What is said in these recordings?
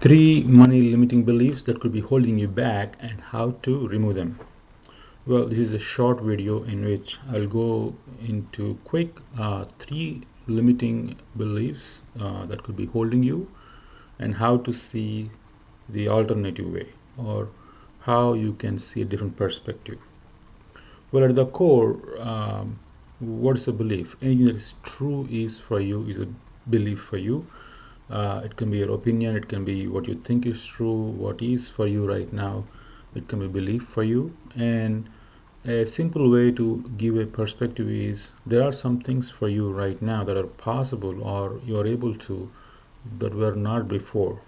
Three money limiting beliefs that could be holding you back and how to remove them. Well, this is a short video in which I'll go into quick three limiting beliefs that could be holding you and how to see the alternative way, or how you can see a different perspective. Well, at the core, what's a belief? Anything that is true is for you is a belief for you. It can be your opinion, it can be what you think is true, what is for you right now. It can be belief for you. And a simple way to give a perspective is there are some things for you right now that are possible or you're able to that were not before.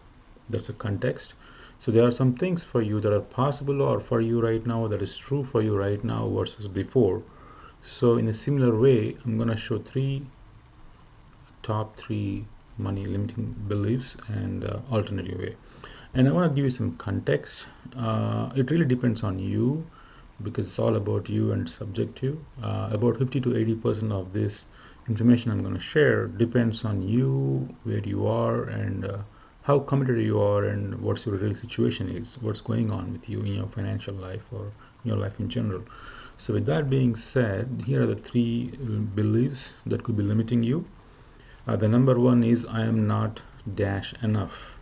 That's a context. So there are some things for you that are possible or for you right now that is true for you right now versus before. So in a similar way, I'm going to show top three money limiting beliefs and alternative way. And I want to give you some context. It really depends on you because it's all about you and subjective. About 50 to 80% of this information I'm going to share depends on you, where you are, and how committed you are, and what's your real situation is, what's going on with you in your financial life or in your life in general. So with that being said, here are the three beliefs that could be limiting you. The number one is I am not dash enough.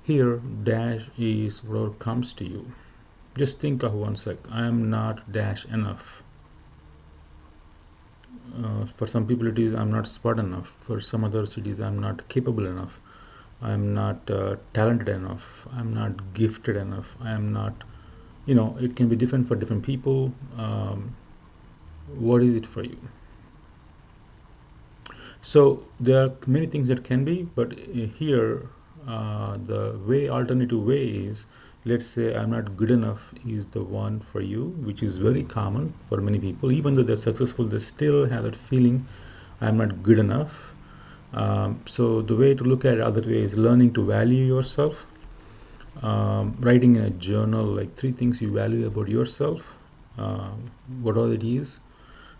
Here dash is whatever comes to you. Just think of one sec. I am not dash enough. For some people it is I'm not smart enough. For some others it is I'm not capable enough. I'm not talented enough. I'm not gifted enough. I am not, it can be different for different people. What is it for you? So there are many things that can be, but here the alternative way is, let's say I'm not good enough is the one for you, which is very common for many people. Even though they're successful, they still have that feeling I'm not good enough. So the way to look at it other way is learning to value yourself. Writing in a journal like three things you value about yourself, what all it is,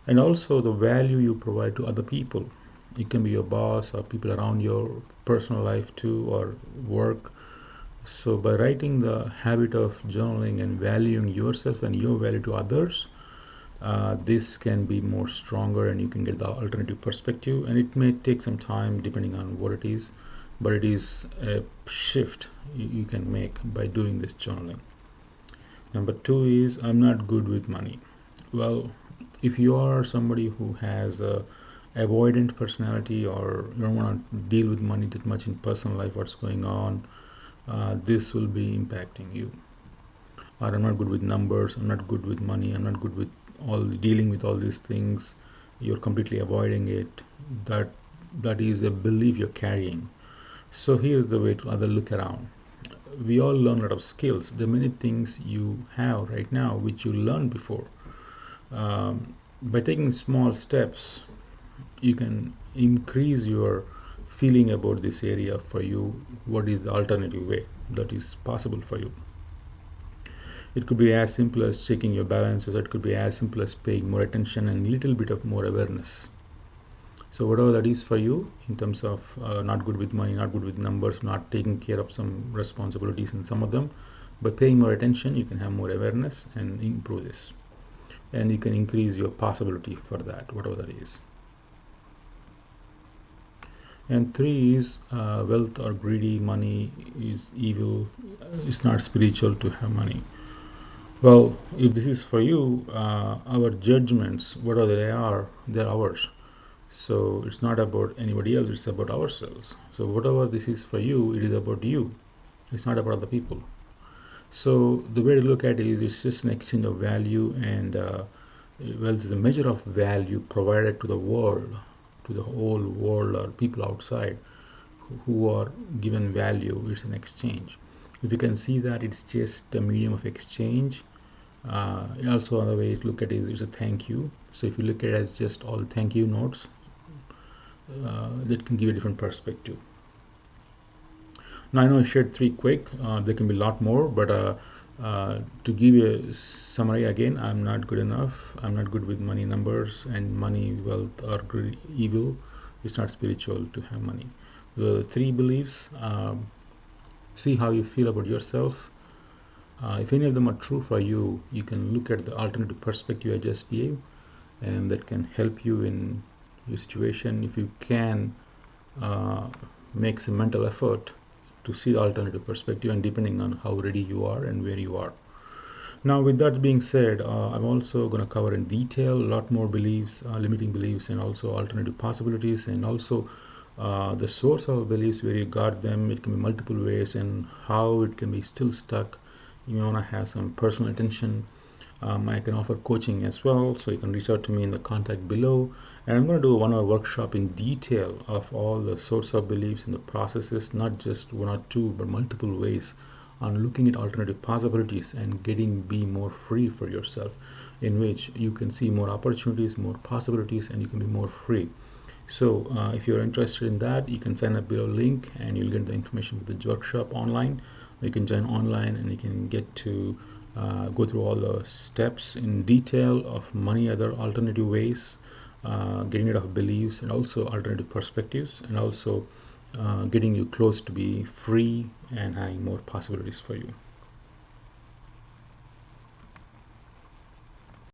and also the value you provide to other people. It can be your boss or people around your personal life too, or work. So by writing the habit of journaling and valuing yourself and your value to others, this can be more stronger and you can get the alternative perspective. And it may take some time depending on what it is, but it is a shift you can make by doing this journaling. Number two is I'm not good with money. Well, if you are somebody who has a avoidant personality, or you don't want to deal with money that much in personal life, what's going on, this will be impacting you. Or I'm not good with numbers, I'm not good with money, I'm not good with dealing with all these things. You're completely avoiding it. That is a belief you're carrying. So here's the way to other look around. We all learn a lot of skills. There are many things you have right now which you learned before. By taking small steps, you can increase your feeling about this area for you. What is the alternative way that is possible for you? It could be as simple as checking your balances. It could be as simple as paying more attention and a little bit of more awareness. So whatever that is for you in terms of not good with money, not good with numbers, not taking care of some responsibilities in some of them, by paying more attention you can have more awareness and improve this, and you can increase your possibility for that, whatever that is. And three is wealth or greedy money is evil. It's not spiritual to have money. Well, if this is for you, our judgments, whatever they are, they're ours. So it's not about anybody else, it's about ourselves. So whatever this is for you, it is about you. It's not about other people. So the way to look at it is it's just an exchange of value, and wealth is a measure of value provided to the world, to the whole world or people outside who are given value. It's an exchange. If you can see that it's just a medium of exchange, also another way to look at it is it's a thank you. So if you look at it as just all thank you notes, that can give a different perspective. Now I know I shared three quick, there can be a lot more, but to give you a summary again, I'm not good enough, I'm not good with money, numbers, and money, wealth, or evil. It's not spiritual to have money. The three beliefs, See how you feel about yourself. If any of them are true for you, you can look at the alternative perspective I just gave, and that can help you in your situation. If you can uh, make some mental effort to see the alternative perspective, and depending on how ready you are and where you are. Now, with that being said, I'm also going to cover in detail a lot more beliefs, limiting beliefs, and also alternative possibilities, and also the source of beliefs, where you got them. It can be multiple ways, and how it can be still stuck. You want to have some personal attention. I can offer coaching as well, so you can reach out to me in the contact below. And I'm going to do a 1-hour workshop in detail of all the source of beliefs and the processes, not just one or two, but multiple ways on looking at alternative possibilities and be more free for yourself, in which you can see more opportunities, more possibilities, and you can be more free. So if you're interested in that, you can sign up below link and you'll get the information for the workshop online. You can join online and you can get to go through all the steps in detail of many other alternative ways, getting rid of beliefs and also alternative perspectives, and also getting you close to be free and having more possibilities for you.